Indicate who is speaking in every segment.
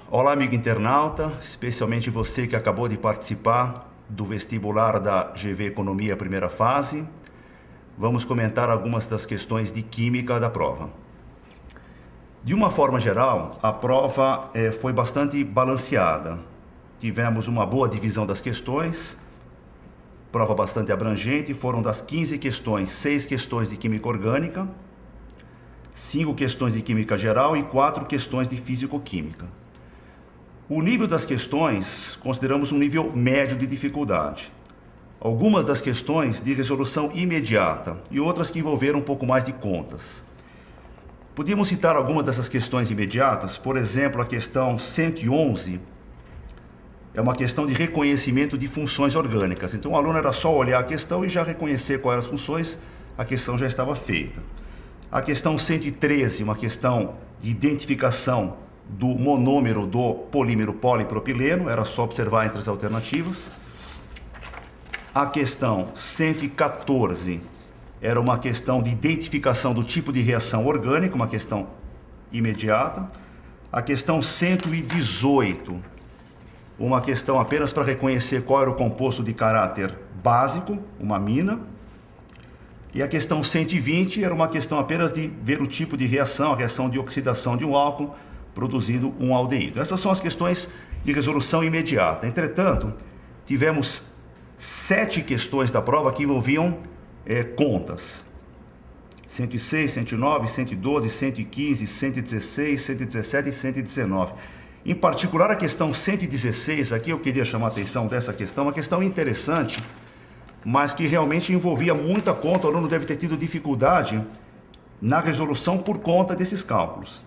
Speaker 1: Olá, amigo internauta, especialmente você que acabou de participar do vestibular da GV Economia primeira fase. Vamos comentar algumas das questões de química da prova. De uma forma geral, a prova foi bastante balanceada. Tivemos uma boa divisão das questões, prova bastante abrangente. Foram das 15 questões, 6 questões de química orgânica, 5 questões de química geral e 4 questões de físico-química. O nível das questões, consideramos um nível médio de dificuldade. Algumas das questões de resolução imediata e outras que envolveram um pouco mais de contas. Podíamos citar algumas dessas questões imediatas, por exemplo, a questão 111 é uma questão de reconhecimento de funções orgânicas. Então o aluno era só olhar a questão e já reconhecer quais eram as funções, a questão já estava feita. A questão 113, uma questão de identificação do monômero do polímero polipropileno, era só observar entre as alternativas. A questão 114 era uma questão de identificação do tipo de reação orgânica, uma questão imediata. A questão 118, uma questão apenas para reconhecer qual era o composto de caráter básico, uma amina. E a questão 120 era uma questão apenas de ver o tipo de reação, a reação de oxidação de um álcool, produzindo um aldeído. Essas são as questões de resolução imediata. Entretanto, tivemos 7 questões da prova que envolviam contas. 106, 109, 112, 115, 116, 117 e 119. Em particular, a questão 116, aqui eu queria chamar a atenção dessa questão, uma questão interessante, mas que realmente envolvia muita conta. O aluno deve ter tido dificuldade na resolução por conta desses cálculos.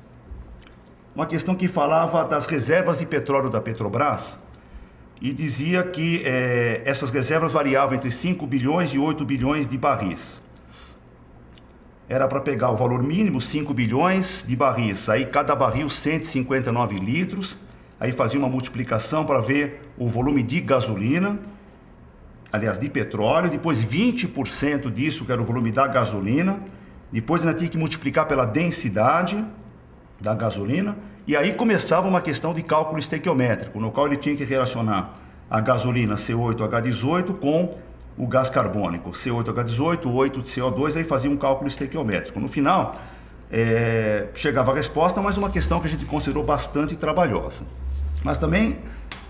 Speaker 1: Uma questão que falava das reservas de petróleo da Petrobras e dizia que essas reservas variavam entre 5 bilhões e 8 bilhões de barris. Era para pegar o valor mínimo, 5 bilhões de barris, aí cada barril 159 litros, aí fazia uma multiplicação para ver o volume de gasolina, aliás, de petróleo, depois 20% disso, que era o volume da gasolina, depois ainda tinha que multiplicar pela densidade da gasolina, e aí começava uma questão de cálculo estequiométrico, no qual ele tinha que relacionar a gasolina C8H18 com o gás carbônico, C8H18, 8 de CO2, aí fazia um cálculo estequiométrico. No final, chegava a resposta, mas uma questão que a gente considerou bastante trabalhosa. Mas também,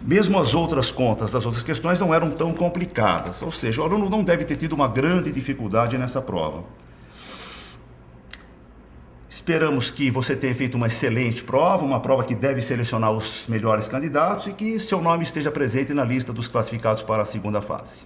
Speaker 1: mesmo as outras contas das outras questões não eram tão complicadas, ou seja, o aluno não deve ter tido uma grande dificuldade nessa prova. Esperamos que você tenha feito uma excelente prova, uma prova que deve selecionar os melhores candidatos e que seu nome esteja presente na lista dos classificados para a segunda fase.